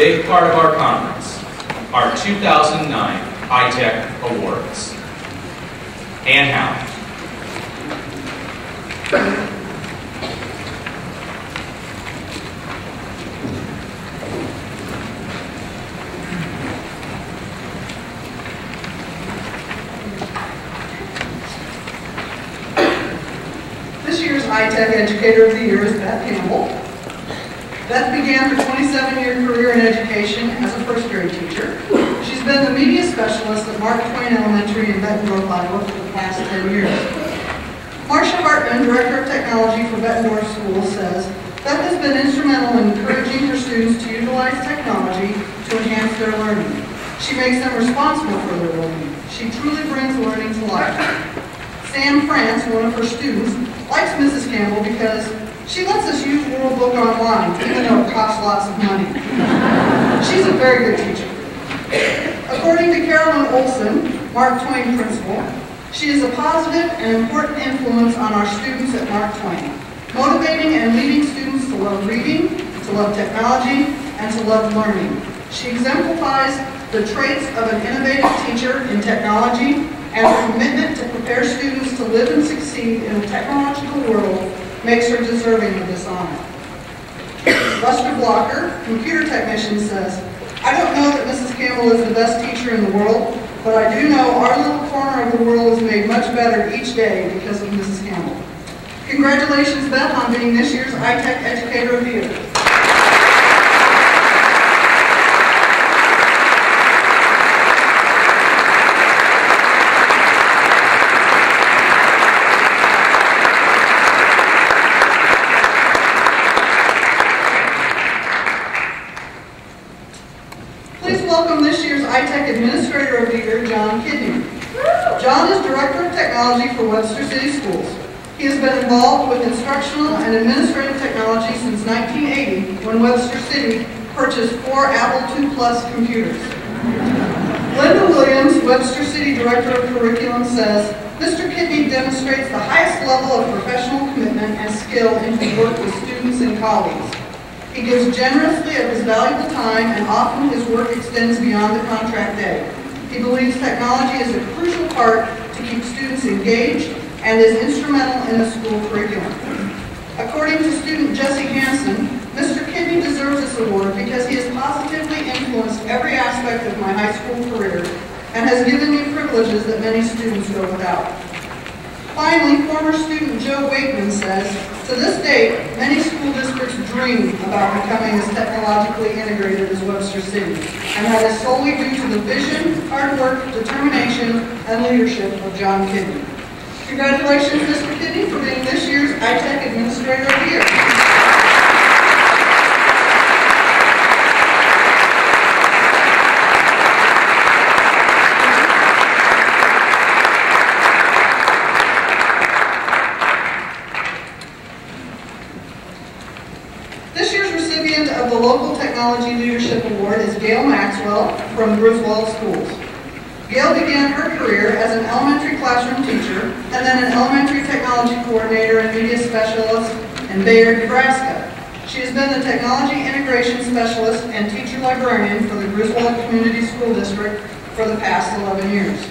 big part of our conference, our 2009 ITEC Awards. And how? This year's ITEC Educator of the Year is Beth Campbell. Beth began her 27-year career in education as a first grade teacher. She's been the media specialist at Mark Twain Elementary in Bettendorf, Iowa for the past 10 years. Marcia Hartman, Director of Technology for Bettendorf School, says Beth has been instrumental in encouraging her students to utilize technology to enhance their learning. She makes them responsible for their learning. She truly brings learning to life. Sam France, one of her students, likes Mrs. Campbell because she lets us use World Book online, even though it costs lots of money. She's a very good teacher. According to Carolyn Olson, Mark Twain principal, she is a positive and important influence on our students at Mark Twain, motivating and leading students to love reading, to love technology, and to love learning. She exemplifies the traits of an innovative teacher in technology, and her commitment to prepare students to live and succeed in a technological world makes her deserving of this honor. Lester Blocker, computer technician, says, I don't know that Mrs. Campbell is the best teacher in the world, but I do know our little corner of the world is made much better each day because of Mrs. Campbell. Congratulations, Beth, on being this year's ITEC Educator of the Year. Welcome this year's ITEC Administrator of the Year, John Kidney. John is Director of Technology for Webster City Schools. He has been involved with instructional and administrative technology since 1980, when Webster City purchased 4 Apple II Plus computers. Linda Williams, Webster City Director of Curriculum, says, Mr. Kidney demonstrates the highest level of professional commitment and skill in his work with students and colleagues. He gives generously of his valuable time, and often his work extends beyond the contract day. He believes technology is a crucial part to keep students engaged and is instrumental in the school curriculum. According to student Jesse Hansen, Mr. Kidney deserves this award because he has positively influenced every aspect of my high school career and has given me privileges that many students go without. Finally, former student Joe Wakeman says, to this date, many school districts dream about becoming as technologically integrated as Webster City, and that is solely due to the vision, hard work, determination, and leadership of John Kidney. Congratulations, Mr. Kidney, for being this year's ITEC Administrator of the Year. Of the Local Technology Leadership Award is Gail Maxwell from Griswold Schools. Gail began her career as an elementary classroom teacher and then an elementary technology coordinator and media specialist in Bayard, Nebraska. She has been the technology integration specialist and teacher librarian for the Griswold Community School District for the past 11 years.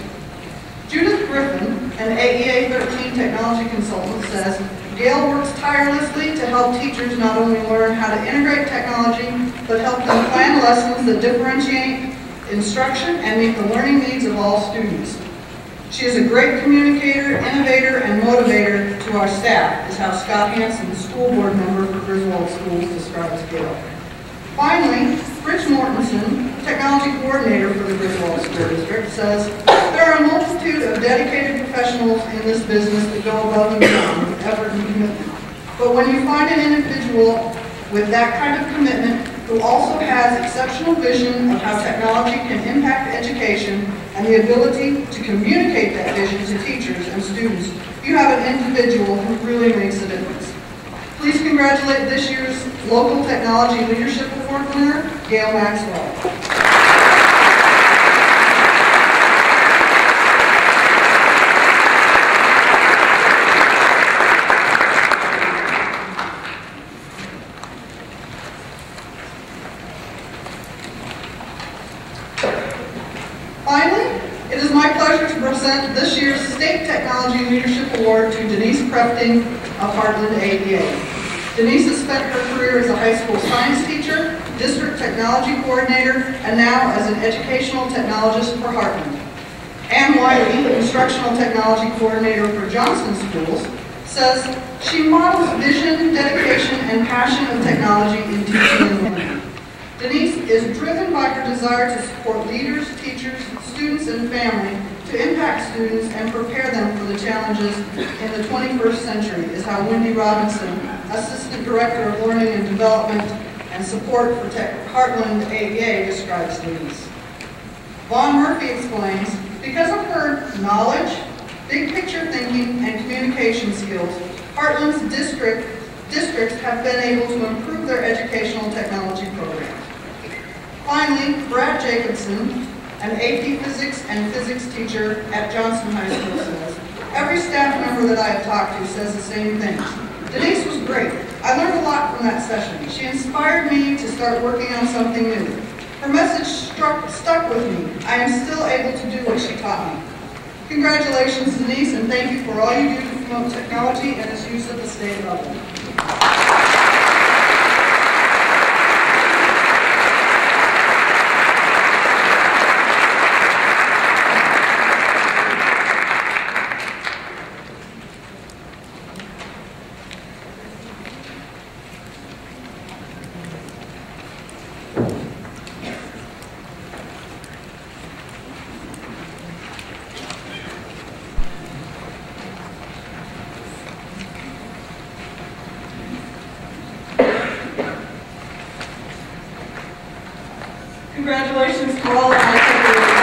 Judith Griffin, an AEA 13 technology consultant, says, Gail works tirelessly to help teachers not only learn how to integrate technology, but help them plan lessons that differentiate instruction and meet the learning needs of all students. She is a great communicator, innovator, and motivator to our staff, is how Scott Hansen, school board member for Griswold Schools, describes Gail. Finally, Rich Mortensen, technology coordinator for the Griswold School District, says, there are a multitude of dedicated professionals in this business that go above and beyond with effort and commitment. But when you find an individual with that kind of commitment who also has exceptional vision of how technology can impact education and the ability to communicate that vision to teachers and students, you have an individual who really makes a difference. Please congratulate this year's Local Technology Leadership Award winner, Gail Maxwell. present this year's State Technology Leadership Award to Denise Prefting of Heartland AEA. Denise has spent her career as a high school science teacher, district technology coordinator, and now as an educational technologist for Heartland. Ann Wiley, instructional technology coordinator for Johnson Schools, says she models vision, dedication, and passion of technology in teaching and learning. Denise is driven by her desire to support leaders, teachers, students, and family to impact students and prepare them for the challenges in the 21st century, is how Wendy Robinson, Assistant Director of Learning and Development and Support for Heartland AEA, describes Denise. Vaughn Murphy explains, because of her knowledge, big picture thinking, and communication skills, Heartland's districts have been able to improve their educational technology programs. Finally, Brad Jacobson, an AP Physics and Physics teacher at Johnson High School, says, every staff member that I have talked to says the same things. Denise was great. I learned a lot from that session. She inspired me to start working on something new. Her message stuck with me. I am still able to do what she taught me. Congratulations, Denise, and thank you for all you do to promote technology and its use at the state level. Congratulations to all of my